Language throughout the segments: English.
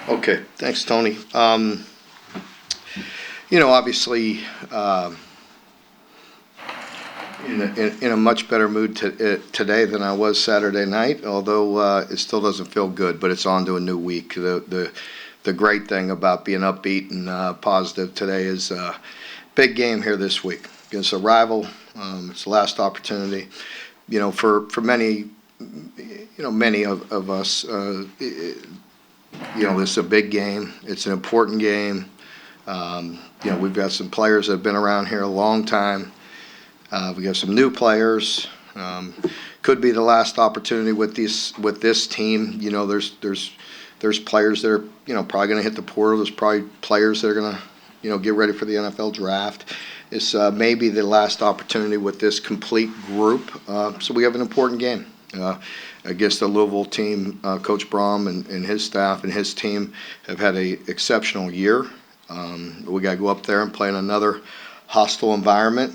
Okay, thanks, Tony. Obviously, in a much better mood today than I was Saturday night, although it still doesn't feel good, but it's on to a new week. The great thing about being upbeat and positive today is big game here this week against a rival. It's the last opportunity. For many, many of us, this is a big game. It's an important game. We've got some players that have been around here a long time. We have some new players. Could be the last opportunity with this team. There's players that are probably going to hit the portal. There's probably players that are going to get ready for the NFL draft. It's maybe the last opportunity with this complete group. So we have an important game against the Louisville team. Coach Braum and his staff and his team have had an exceptional year. We got to go up there and play in another hostile environment.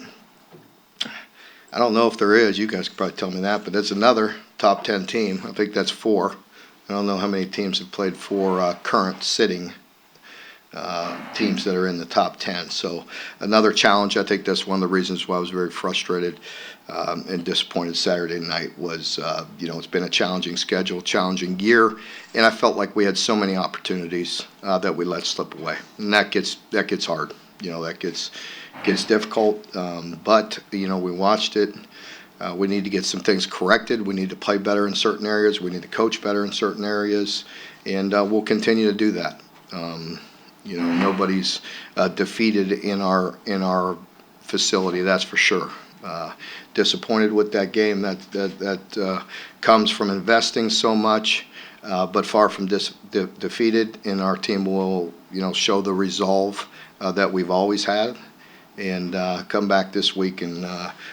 I don't know if there is. You guys could probably tell me that, but that's another top 10 team. I think that's 4. I don't know how many teams have played 4 current sitting teams that are in the top 10. So another challenge. I think that's one of the reasons why I was very frustrated and disappointed Saturday night was, it's been a challenging schedule, challenging year, and I felt like we had so many opportunities that we let slip away, and that gets hard. That gets difficult. But we watched it. We need to get some things corrected. We need to play better in certain areas. We need to coach better in certain areas, and we'll continue to do that. Nobody's defeated in our facility. That's for sure. Disappointed with that game. That comes from investing so much, but far from defeated. And our team will, show the resolve that we've always had, and come back this week and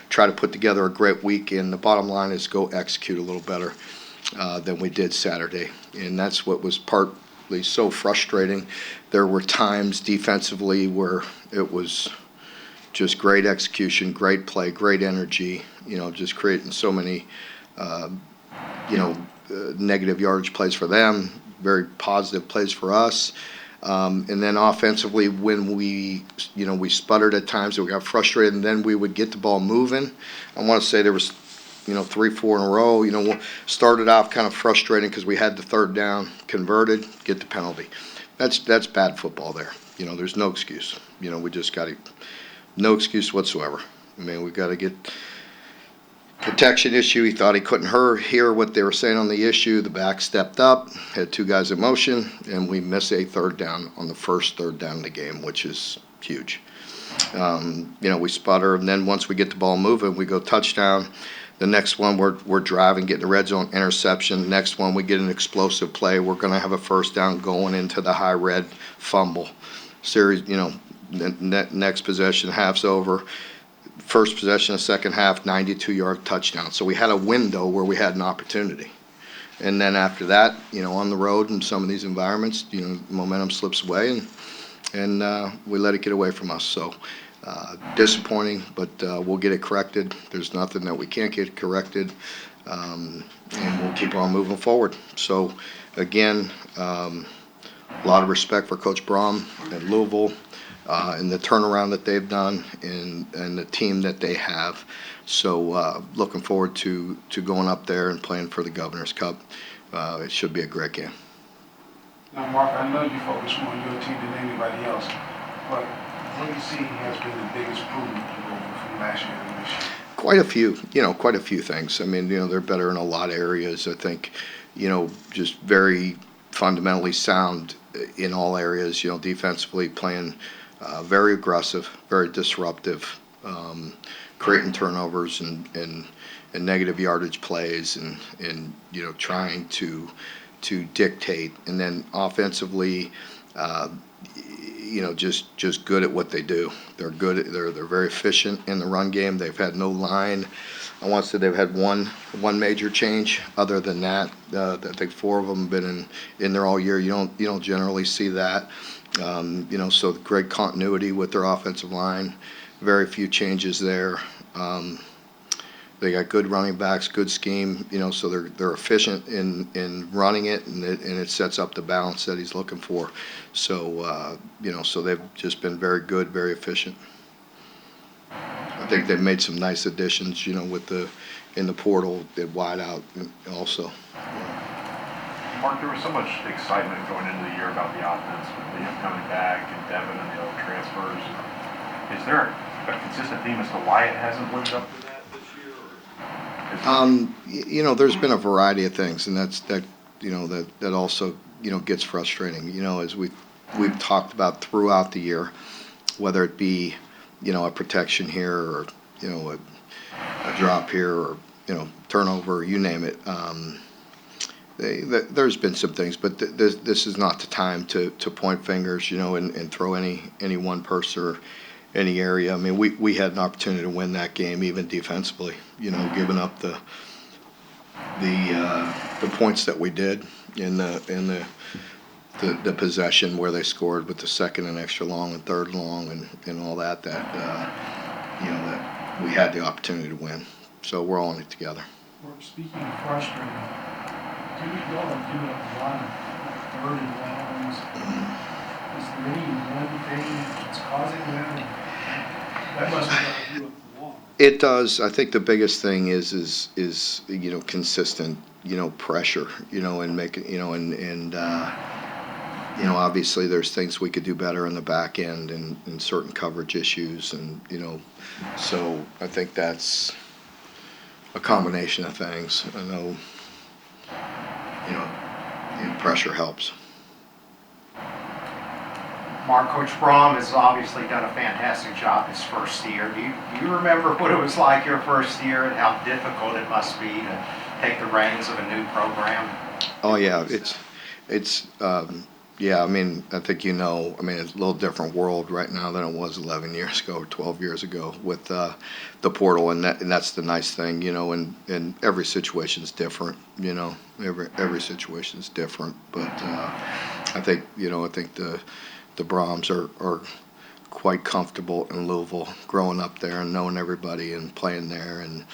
try to put together a great week. And the bottom line is go execute a little better than we did Saturday, and that's what was partly so frustrating. There were times defensively where it was just great execution, great play, great energy, just creating so many, negative yardage plays for them, very positive plays for us. And then offensively, when we sputtered at times, we got frustrated, and then we would get the ball moving. I want to say there was, 3, 4 in a row. Started off kind of frustrating because we had the third down converted, get the penalty. That's bad football there. There's no excuse. We just got to, no excuse whatsoever. I mean, we got to get protection issue. He thought he couldn't hear what they were saying on the issue. The back stepped up, had 2 guys in motion, and we missed a third down on the first third down of the game, which is huge. We sputter, and then once we get the ball moving, we go touchdown. The next one, we're driving, getting the red zone interception. Next one, we get an explosive play. We're going to have a first down going into the high red fumble. Series, next possession, half's over. First possession of second half, 92-yard touchdown. So we had a window where we had an opportunity. And then after that, on the road in some of these environments, momentum slips away, and we let it get away from us. So disappointing, but we'll get it corrected. There's nothing that we can't get corrected, and we'll keep on moving forward. So again, a lot of respect for Coach Braum at Louisville. And the turnaround that they've done and the team that they have. So looking forward to going up there and playing for the Governor's Cup. It should be a great game. Now, Mark, I know you focus more on your team than anybody else, but what do you see has been the biggest improvement from last year to this year? Quite a few things. I mean, they're better in a lot of areas. I think, just very fundamentally sound in all areas, defensively playing very aggressive, very disruptive, creating turnovers and negative yardage plays, and trying to dictate. And then offensively, just good at what they do. They're good. They're very efficient in the run game. They've had no line. I want to say they've had one major change. Other than that, I think 4 of them have been in there all year. You don't generally see that. So great continuity with their offensive line. Very few changes there. They got good running backs, good scheme, so they're efficient in running it, and it sets up the balance that he's looking for. So so they've just been very good, very efficient. I think they've made some nice additions, in the portal at wide out also. Mark, there was so much excitement going into the year about the offense with Liam coming back and Devin and the other transfers. Is there a consistent theme as to why it hasn't lived up to that this year? There's been a variety of things, and that also gets frustrating. As we've talked about throughout the year, whether it be a protection here or a drop here or turnover, you name it. There's been some things, but this is not the time to point fingers, and throw any one person or any area. I mean, we had an opportunity to win that game, even defensively. Giving up the points that we did in the possession where they scored with the second and extra long and third long and all that that we had the opportunity to win. So we're all in it together. We're speaking of frustrating. Do we go and do it a lot of third and longs? Is there any one thing that's causing that? That must be what you do it long. It does. I think the biggest thing is consistent pressure and making and obviously there's things we could do better in the back end and certain coverage issues and so I think that's a combination of things. I know pressure helps. Mark, Coach Braum has obviously done a fantastic job his first year. Do you remember what it was like your first year and how difficult it must be to take the reins of a new program? Oh yeah, it's yeah. I mean, I think it's a little different world right now than it was 11 years ago or 12 years ago with the portal, and that's the nice thing, and every situation's different, every situation's different, but I think the Brahms are quite comfortable in Louisville, growing up there and knowing everybody and playing there and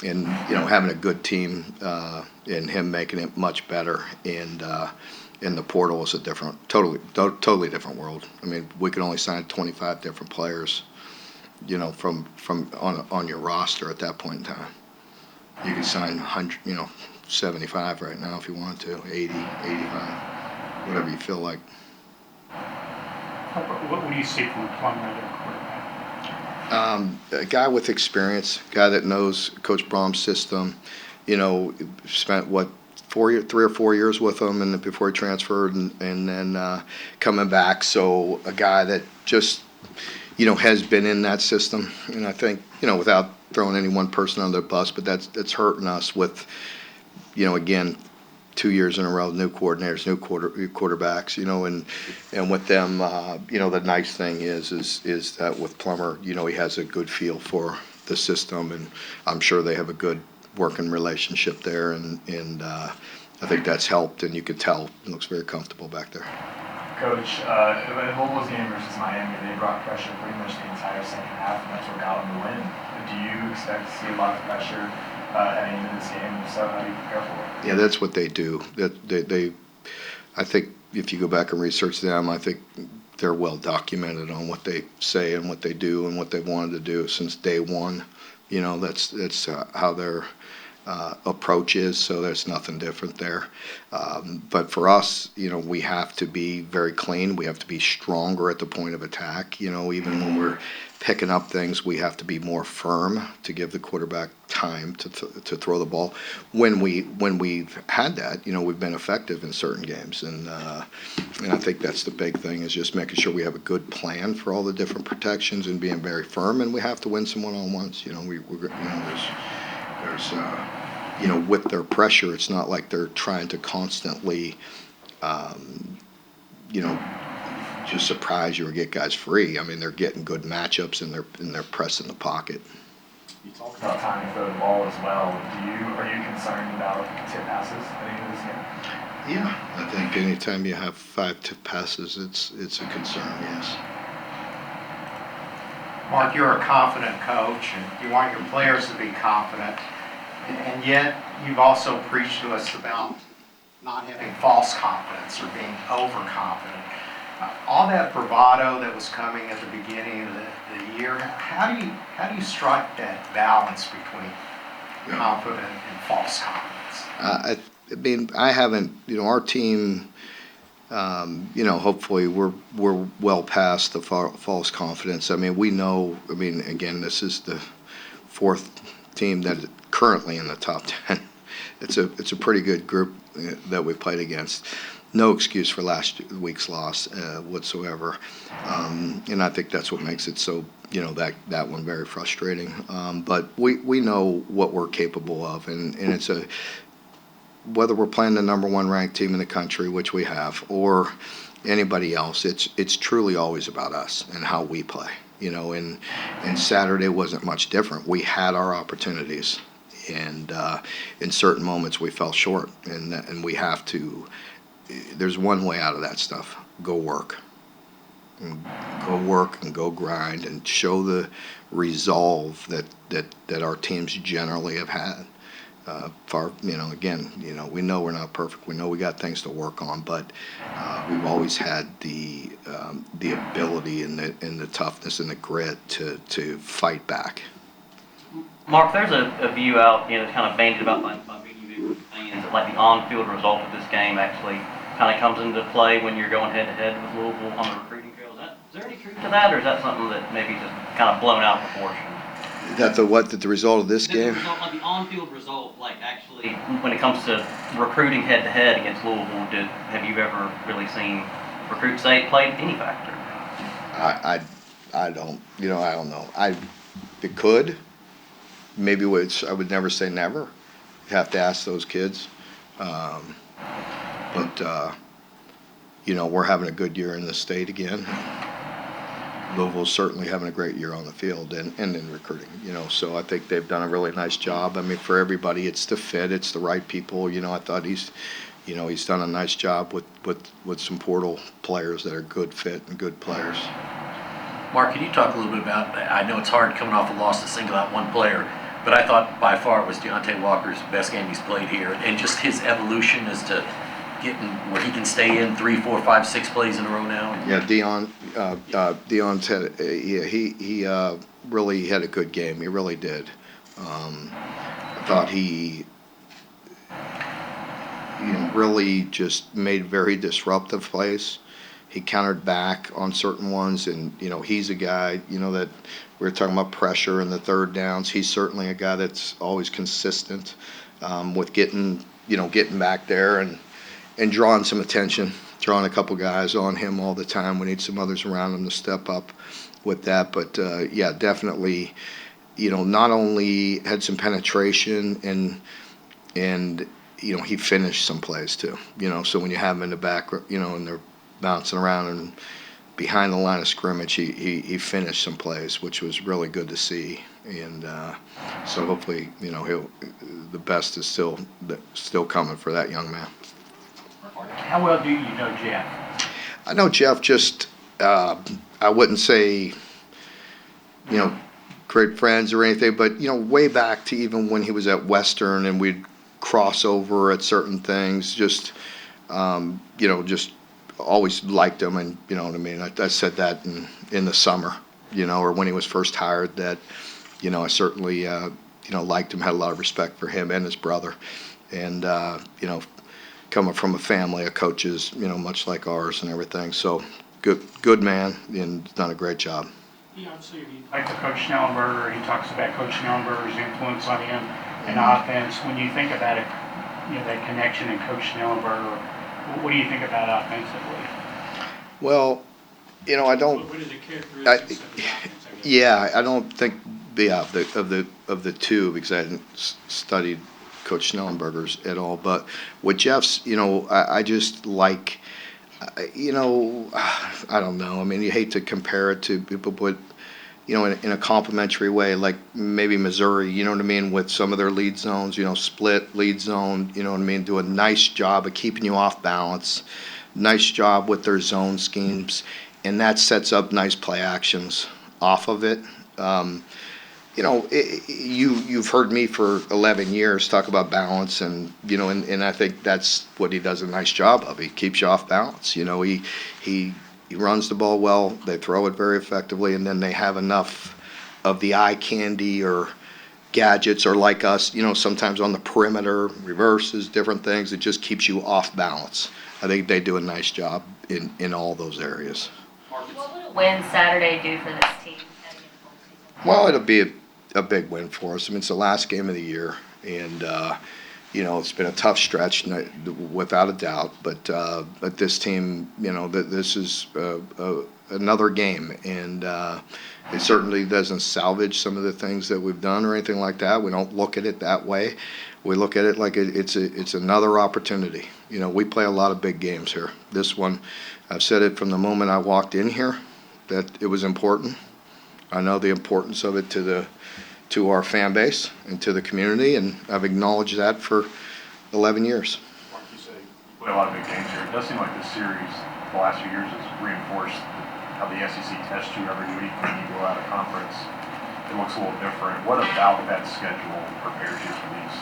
having a good team and him making it much better and the portal is a totally different world. I mean, we could only sign 25 different players, from on your roster at that point in time. You could sign 100, 75 right now if you wanted to, 80, 85, whatever you feel like. What do you see from Plummer at quarterback? A guy with experience, a guy that knows Coach Braum's system, spent 3 or 4 years with him and before he transferred and then coming back. So a guy that just, has been in that system. And I think, without throwing any one person under the bus, but that's hurting us with, again, 2 years in a row, new coordinators, new quarterbacks, and with them, the nice thing is that with Plummer, he has a good feel for the system, and I'm sure they have a good working relationship there, and I think that's helped, and you could tell it looks very comfortable back there. Coach, in Louisville's game versus Miami, they brought pressure pretty much the entire second half, and that's what got them the win. Do you expect to see a lot of pressure heading into this game, and if so, how do you prepare for it? Yeah, that's what they do. I think if you go back and research them, I think they're well documented on what they say and what they do and what they wanted to do since day one. That's how their approach is, so there's nothing different there. But for us, we have to be very clean. We have to be stronger at the point of attack. Even when we're picking up things, we have to be more firm to give the quarterback time to throw the ball. When we've had that, we've been effective in certain games, and I think that's the big thing is just making sure we have a good plan for all the different protections and being very firm. And we have to win some one-on-ones. There's with their pressure, it's not like they're trying to constantly, just surprise you or get guys free. I mean, they're getting good matchups and they're pressing the pocket. You talked about time to throw the ball as well. Are you concerned about tip passes heading into this game? Yeah, I think anytime you have 5 tip passes, it's a concern. Yes. Mark, you're a confident coach, and you want your players to be confident. And yet, you've also preached to us about not having false confidence or being overconfident. All that bravado that was coming at the beginning of the year, how do you strike that balance between confident and false confidence? I mean, I haven't, our team, hopefully we're well past the false confidence. I mean, we know, again, this is the fourth team that currently in the top 10. It's a pretty good group that we played against. No excuse for last week's loss whatsoever. And I think that's what makes it so, that one very frustrating. But we know what we're capable of, and it's whether we're playing the number one ranked team in the country, which we have, or anybody else, it's truly always about us and how we play. And Saturday wasn't much different. We had our opportunities, and in certain moments we fell short, and we have to. There's one way out of that stuff: go work, and go grind, and show the resolve that our teams generally have had. Again, we know we're not perfect. We know we got things to work on, but we've always had the ability and the toughness and the grit to fight back. Mark, there's a view out, it's kind of bandied about by many fans that like the on-field result of this game actually kind of comes into play when you're going head-to-head with Louisville on the recruiting trail. Is there any truth to that, or is that something that maybe just kind of blown out of proportion? That the result of this game? The on-field result, like actually, when it comes to recruiting head-to-head against Louisville, have you ever really seen recruits say it played any factor? I don't, I don't know. It could. Maybe I would never say never. You have to ask those kids. But we're having a good year in the state again. Louisville's certainly having a great year on the field and in recruiting, so I think they've done a really nice job. I mean, for everybody, it's the fit, it's the right people. I thought he's done a nice job with some portal players that are good fit and good players. Mark, can you talk a little bit about, I know it's hard coming off a loss to single out one player, but I thought by far it was Deontay Walker's best game he's played here, and just his evolution as to getting where he can stay in 3, 4, 5, 6 plays in a row now. Yeah, Deon's had, he really had a good game. He really did. I thought he really just made very disruptive plays. He countered back on certain ones, and he's a guy that we were talking about pressure and the third downs. He's certainly a guy that's always consistent with getting back there and drawing some attention, drawing a couple guys on him all the time. We need some others around him to step up with that. But yeah, definitely, not only had some penetration and he finished some plays too. So when you have him in the back, and they're bouncing around and behind the line of scrimmage, he finished some plays, which was really good to see. And so hopefully, the best is still coming for that young man. How well do you know Jeff? I know Jeff just, I wouldn't say, great friends or anything, but, way back to even when he was at Western and we'd cross over at certain things, just always liked him. And, you know what I mean? I said that in the summer, or when he was first hired, that, I certainly, liked him, had a lot of respect for him and his brother. And, coming from a family of coaches, much like ours and everything. So good man, and done a great job. Obviously, he likes Coach Schnellenberger. He talks about Coach Schnellenberger's influence on him in offense. When you think about it, that connection in Coach Schnellenberger, what do you think about offensively? Well, I don't. What is the characteristics of the offense? Yeah, I don't think of the two, because I hadn't studied Coach Schnellenberger's at all. But with Jeff's, I just like, I don't know. I mean, you hate to compare it to people, but, in a complimentary way, like maybe Missouri, you know what I mean, with some of their lead zones, split lead zone, you know what I mean, do a nice job of keeping you off balance, nice job with their zone schemes, and that sets up nice play actions off of it. You've heard me for 11 years talk about balance, and I think that's what he does a nice job of. He keeps you off balance. He runs the ball well. They throw it very effectively, and then they have enough of the eye candy or gadgets, or like us, sometimes on the perimeter, reverses, different things. It just keeps you off balance. I think they do a nice job in all those areas. What would a win Saturday do for this team heading into postseason? Well, it'll be a big win for us. I mean, it's the last game of the year, and it's been a tough stretch, without a doubt. But this team, this is another game, and it certainly doesn't salvage some of the things that we've done or anything like that. We don't look at it that way. We look at it like it's another opportunity. We play a lot of big games here. This one, I've said it from the moment I walked in here that it was important. I know the importance of it to our fan base and to the community, and I've acknowledged that for 11 years. Like you say, you play a lot of big games here. It does seem like this series, the last few years, has reinforced how the SEC tests you every week when you go out of conference. It looks a little different. What about that schedule prepares you for these,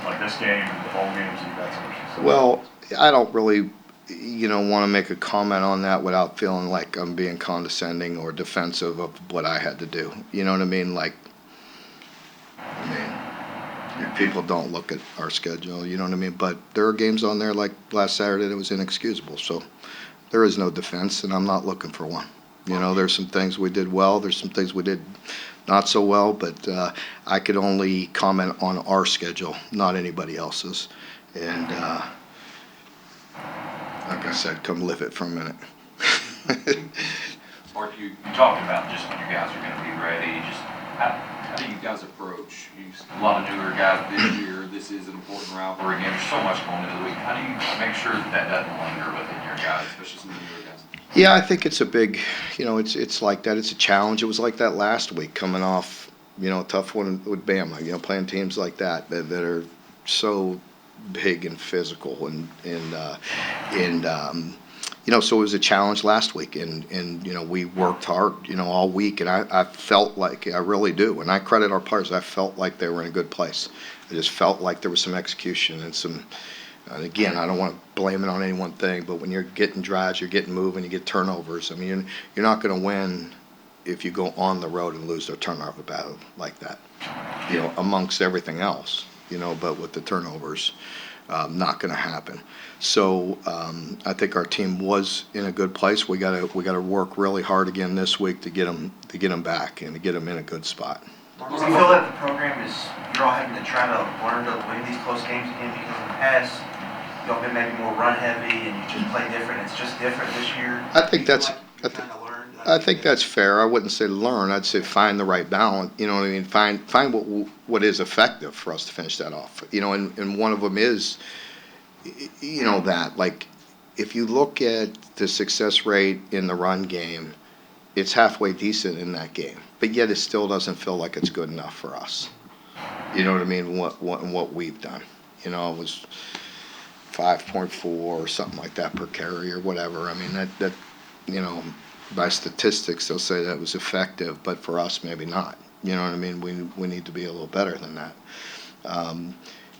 like this game and the bowl games that you've had so much success? Well, I don't really, want to make a comment on that without feeling like I'm being condescending or defensive of what I had to do. You know what I mean? People don't look at our schedule, you know what I mean? But there are games on there like last Saturday that was inexcusable. So there is no defense, and I'm not looking for one. There's some things we did well. There's some things we did not so well. But I could only comment on our schedule, not anybody else's. And like I said, come live it for a minute. Mark, you talked about just when you guys are going to be ready. Just how do you guys approach? A lot of newer guys this year. This is an important rivalry game. There's so much going into the week. How do you make sure that doesn't linger within your guys, especially some of the newer guys? Yeah, I think it's a big, it's like that. It's a challenge. It was like that last week, coming off, a tough one with Bama. Playing teams like that are so big and physical, so it was a challenge last week, and we worked hard, all week, and I felt like, I really do, and I credit our players. I felt like they were in a good place. I just felt like there was some execution and some. And again, I don't want to blame it on any one thing, but when you're getting drives, you're getting moving, you get turnovers. I mean, you're not going to win if you go on the road and lose a turnover battle like that. Amongst everything else, but with the turnovers, not going to happen. So I think our team was in a good place. We got to work really hard again this week to get them back and to get them in a good spot. Do you feel that the program is, you're all having to try to learn to win these close games again, because in the past, y'all been maybe more run heavy and you just play different? It's just different this year? I think that's. I think that. that's fair. I wouldn't say learn. I'd say find the right balance. You know what I mean? Find what is effective for us to finish that off. And one of them is, that, like, if you look at the success rate in the run game, it's halfway decent in that game, but yet it still doesn't feel like it's good enough for us. You know what I mean? What we've done. It was 5.4 or something like that per carry or whatever. I mean, that by statistics they'll say that was effective, but for us maybe not. You know what I mean? We need to be a little better than that.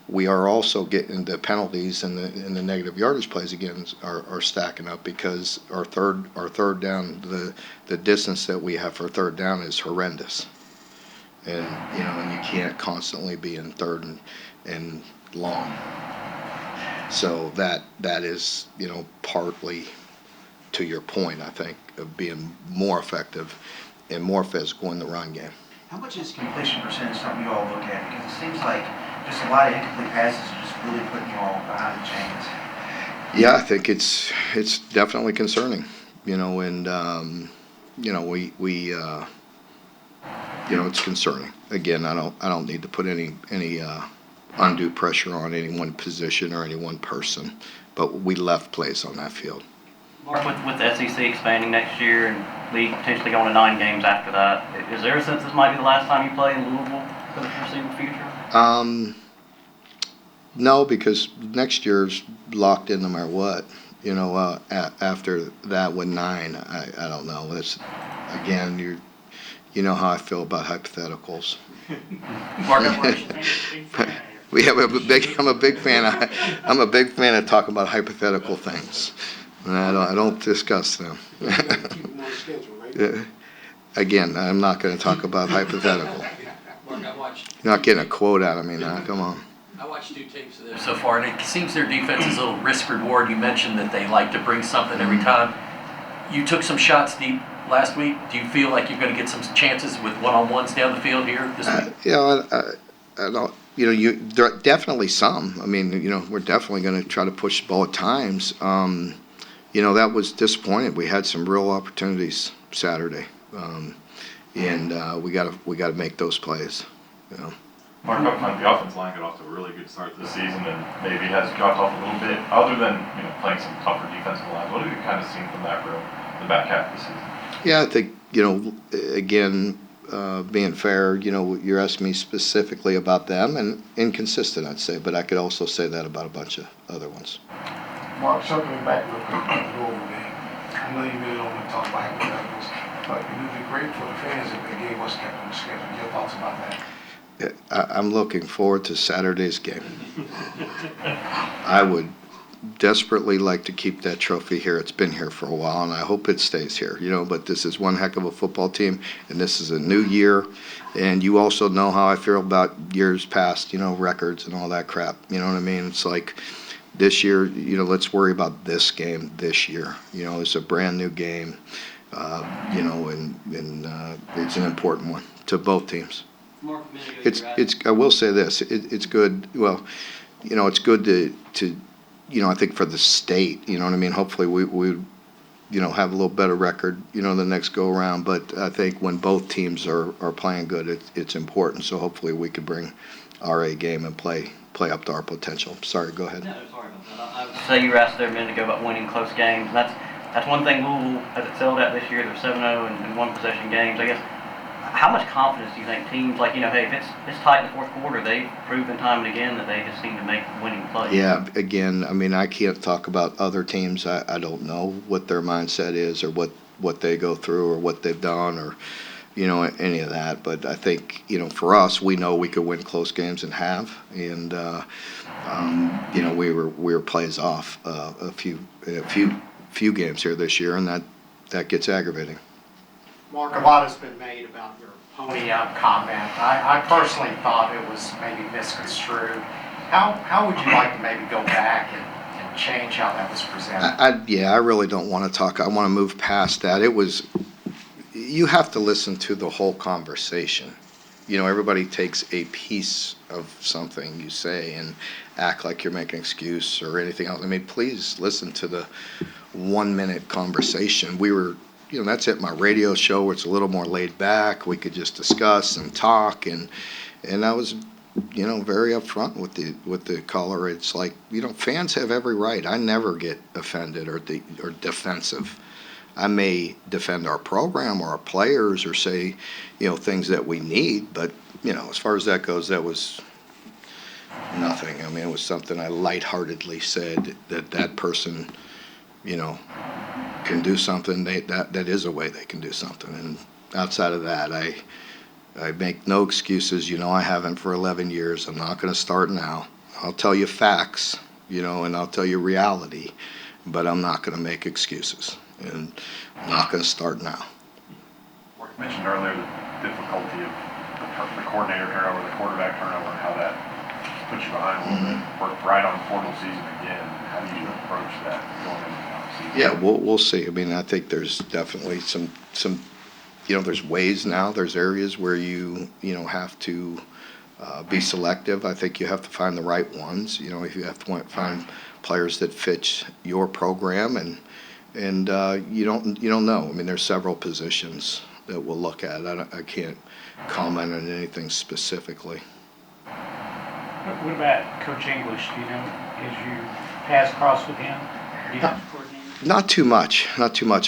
We are also getting the penalties and the negative yardage plays again are stacking up, because our third down, the distance that we have for third down is horrendous, and and you can't constantly be in third and long. So that is partly to your point, I think, of being more effective and more physical in the run game. How much is completion percentage something you all look at? Because it seems like just a lot of incomplete passes are just really putting you all behind the chains. Yeah, I think it's definitely concerning. It's concerning. Again, I don't need to put any undue pressure on any one position or any one person, but we left plays on that field. Mark, with the SEC expanding next year and league potentially going to 9 games after that, is there a sense this might be the last time you play in Louisville for the foreseeable future? No, because next year's locked in no matter what. After that with 9, I don't know. It's, again, you know how I feel about hypotheticals. Mark, I'm a big fan. I'm a big fan of talking about hypothetical things, and I don't discuss them. Again, I'm not going to talk about hypothetical. Mark, I watched. You're not getting a quote out of me now. Come on. I watched 2 tapes of them so far, and it seems their defense is a little risk reward. You mentioned that they like to bring something every time. You took some shots deep last week. Do you feel like you're going to get some chances with one-on-ones down the field here this week? I don't. There are definitely some. I mean, we're definitely going to try to push the ball at times. That was disappointing. We had some real opportunities Saturday, and we got to make those plays. Mark, up front, the offensive line got off to a really good start this season and maybe has dropped off a little bit. Other than playing some tougher defensive lines, what have you kind of seen from that room the back half of the season? Yeah, I think again, being fair, you're asking me specifically about them, and inconsistent, I'd say, but I could also say that about a bunch of other ones. Mark, circling back real quick on the Louisville game. I know you really don't want to talk about hypotheticals, but it would be great for the fans if the game was kept on the schedule. Your thoughts about that? I'm looking forward to Saturday's game. I would desperately like to keep that trophy here. It's been here for a while, and I hope it stays here. But this is one heck of a football team, and this is a new year. And you also know how I feel about years past, records and all that crap. You know what I mean? It's like this year, let's worry about this game this year. It's a brand new game, and it's an important one to both teams. I will say this. It's good. Well, it's good to I think for the state. You know what I mean. Hopefully we have a little better record. The next go around. But I think when both teams are playing good, it's important. So hopefully we could bring our A game and play up to our potential. Sorry. Go ahead. No, sorry about that. I would say you were asked there a minute ago about winning close games. And that's one thing Louisville has excelled at this year. They're 7-0 in one possession games. I guess. How much confidence do you think teams hey, if it's tight in the fourth quarter, they've proven time and again that they just seem to make winning plays? Yeah, again, I mean, I can't talk about other teams. I don't know what their mindset is or what they go through or what they've done or, any of that. But I think, for us, we know we could win close games and have. And, we were plays off a few games here this year, and that gets aggravating. Mark, a lot has been made about your pony up comment. I personally thought it was maybe misconstrued. How would you like to maybe go back and change how that was presented? I really don't want to talk. I want to move past that. You have to listen to the whole conversation. Everybody takes a piece of something you say and act like you're making an excuse or anything else. I mean, please listen to the 1-minute conversation. We were that's it. My radio show where it's a little more laid back. We could just discuss and talk, and I was, very upfront with the caller. It's like, fans have every right. I never get offended or defensive. I may defend our program or our players or say, things that we need, but as far as that goes, that was nothing. I mean, it was something I lightheartedly said that person, can do something. That is a way they can do something. And outside of that, I make no excuses. I haven't for 11 years. I'm not going to start now. I'll tell you facts, and I'll tell you reality, but I'm not going to make excuses. And I'm not going to start now. Mark, you mentioned earlier the difficulty of the coordinator turnover, the quarterback turnover, and how that puts you behind a little bit. We're right on portal season again. How do you approach that going into the offseason? Yeah, we'll see. I mean, I think there's definitely some there's ways now. There's areas where you have to be selective. I think you have to find the right ones. If you have to find players that fit your program, and you don't know. I mean, there's several positions that we'll look at. I can't comment on anything specifically. What about Coach English? Do you know, as you pass across with him? Not too much.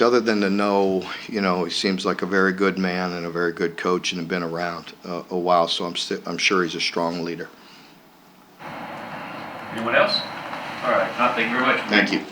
Other than to know, he seems like a very good man and a very good coach, and have been around a while. So I'm sure he's a strong leader. Anyone else? All right. Thank you very much. Thank you.